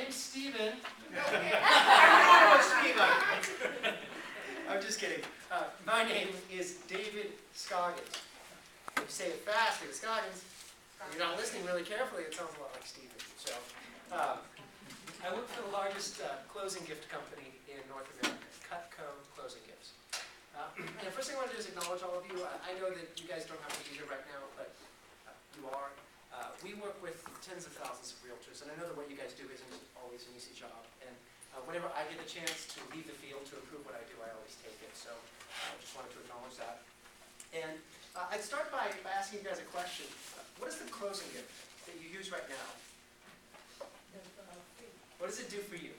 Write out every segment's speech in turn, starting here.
name's Steven. Everyone knows Steven. I'm just kidding. My name is David Scoggins. If you say it fast, David Scoggins. If you're not listening really carefully, it sounds a lot like Steven. So, I work for the largest closing gift company in North America, Cutco Closing Gifts. And the first thing I want to do is acknowledge all of you. I know that you guys don't have to be here right now, but you are. We work with tens of thousands of realtors, and I know that what you guys do isn't always an easy job. And whenever I get a chance to leave the field to improve what I do, I always take it. So I just wanted to acknowledge that. And I'd start by asking you guys a question. What is the closing gift that you use right now? What does it do for you?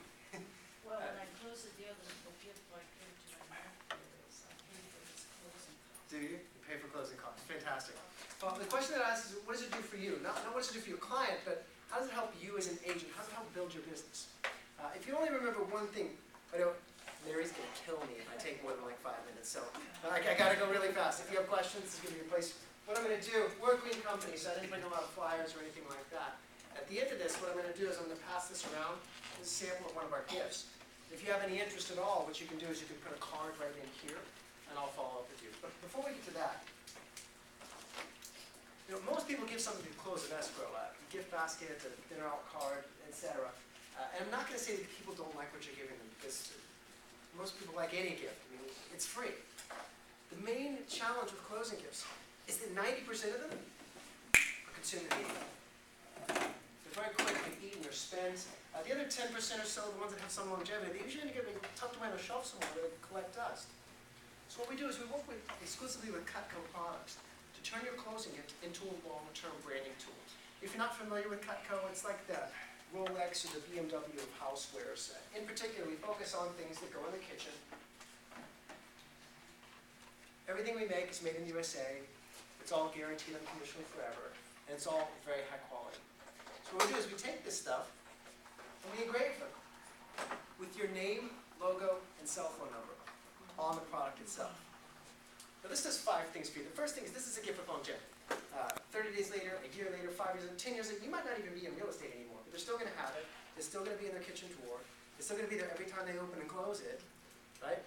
Well, when I close the deal, the gift I give to my nephew is I pay for his closing costs. Do you? You pay for closing costs. Fantastic. Well, the question that I ask is, what does it do for you? Not what does it do for your client, but how does it help you as an agent? How does it help build your business? If you only remember one thing, Larry's going to kill me if I take more than like 5 minutes, so I got to go really fast. If you have questions, this is going to be a place. What I'm going to do, we're a green company, so I didn't bring a lot of flyers or anything like that. At the end of this, what I'm going to do is I'm going to pass this around as a sample of one of our gifts. If you have any interest at all, what you can do is you can put a card right in here, and I'll follow up with you. But before we get to that, most people give something to close an escrow, a gift basket, a dinner out card, etc. And I'm not going to say that people don't like what you're giving them, because most people like any gift. I mean, it's free. The main challenge with closing gifts is that 90% of them are consumed immediately. They're very quickly eaten or spent. The other 10% or so, the ones that have some longevity, they usually end up getting tucked away on a shelf somewhere where they collect dust. So what we do is we work exclusively with Cutco products to turn your closing gift into a long-term branding tool. If you're not familiar with Cutco, it's like the Rolex or the BMW of housewares. In particular, we focus on things that go in the kitchen. Everything we make is made in the USA. It's all guaranteed unconditionally forever, and it's all very high quality. So what we do is we take this stuff and we engrave them with your name, logo, and cell phone number on the product itself. Now this does 5 things for you. The first thing is this is a gift with longevity. 30 days later, a year later, 5 years, 10 years later, you might not even be in real estate anymore, but they're still going to have it. It's still going to be in their kitchen drawer. It's still going to be there every time they open and close it, right?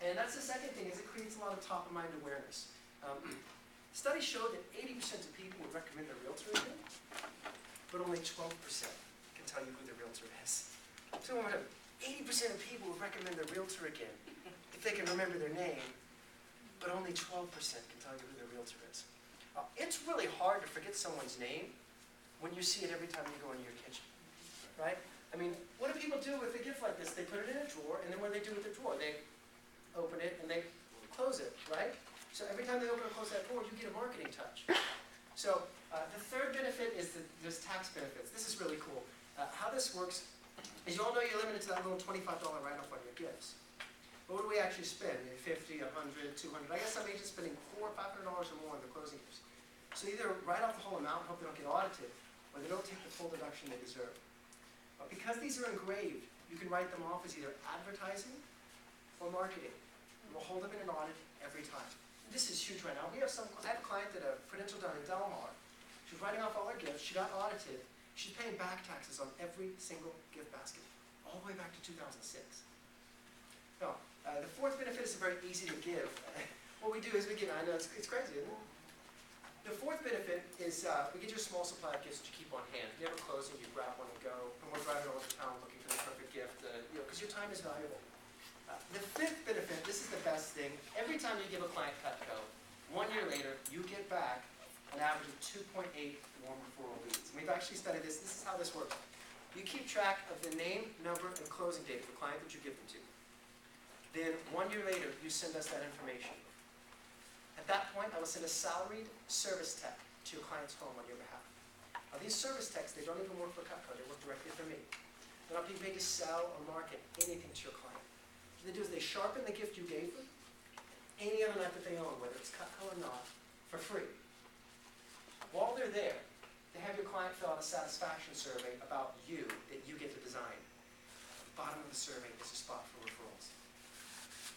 And that's the second thing, is it creates a lot of top-of-mind awareness. Studies show that 80% of people would recommend their realtor again, but only 12% can tell you who the realtor is. So 80% of people would recommend their realtor again if they can remember their name, but only 12% can tell you who their realtor is. It's really hard to forget someone's name when you see it every time you go into your kitchen, right? I mean, what do people do with a gift like this? They put it in a drawer, and then what do they do with the drawer? They open it and they close it, right? So every time they open and close that drawer, you get a marketing touch. So the third benefit is there's tax benefits. This is really cool. How this works is you all know you're limited to that little $25 write-off on your gifts. But what do we actually spend? $50, $100, $200. I guess some agents spending $400 or $500 or more on the closing gifts. So either write off the whole amount and hope they don't get audited, or they don't take the full deduction they deserve. But because these are engraved, you can write them off as either advertising or marketing. And we'll hold them in an audit every time. And this is huge right now. I have a client that a credential down in Del Mar. She was writing off all her gifts. She got audited. She's paying back taxes on every single gift basket, all the way back to 2006. Now, the fourth benefit is very easy to give. What we do is we give, I know it's crazy, isn't it? The fourth benefit is we get you a small supply of gifts that you keep on hand. You never close and you grab one and go. And we're driving all over town looking for the perfect gift, because your time is valuable. The fifth benefit, this is the best thing. Every time you give a client Cutco, 1 year later, you get back an average of 2.8 warm referral leads. And we've actually studied this. This is how this works. You keep track of the name, number, and closing date of the client that you give them to. Then 1 year later, you send us that information. At that point, I will send a salaried service tech to your client's home on your behalf. Now, these service techs, they don't even work for Cutco. They work directly for me. They're not being paid to sell or market anything to your client. What they do is they sharpen the gift you gave them, any other knife that they own, whether it's Cutco or not, for free. While they're there, they have your client fill out a satisfaction survey about you that you get to design. At the bottom of the survey is a spot for referrals.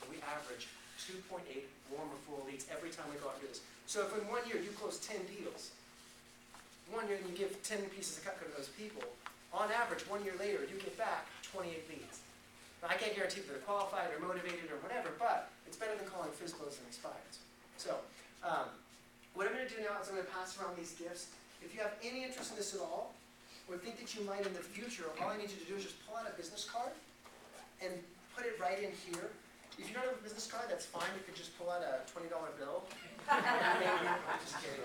And we average 2.8 warm referral leads every time we go out and do this. So if in 1 year you close 10 deals, 1 year and you give 10 pieces of Cutco to those people, on average, 1 year later, you get back 28 leads. Now, I can't guarantee that they're qualified or motivated or whatever, but it's better than calling FISBOs and expireds. So, what I'm going to do now is I'm going to pass around these gifts. If you have any interest in this at all, or think that you might in the future, all I need you to do is just pull out a business card and put it right in here. If you don't have a business card, that's fine. You could just pull out a $20 bill. I'm just kidding.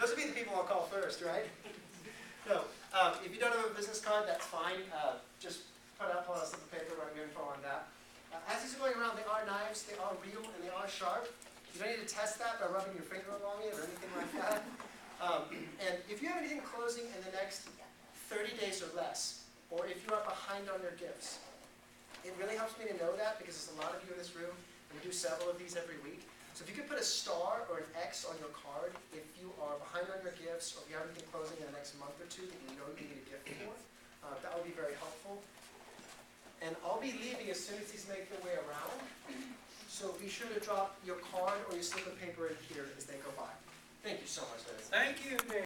Those would be the people I'll call first, right? No. If you don't have a business card, that's fine. Just pull out a slip of paper, write your info on that. As these are going around, they are knives, they are real, and they are sharp. You don't need to test that by rubbing your finger along it or anything like that. And if you have anything closing in the next 30 days or less, or if you are behind on your gifts, it really helps me to know that because there's a lot of you in this room, and we do several of these every week. So if you could put a star or an X on your card if you are behind on your gifts, or if you have anything closing in the next month or two that you know you need a gift for, that would be very helpful. And I'll be leaving as soon as these make their way around. So be sure to drop your card or your slip of paper in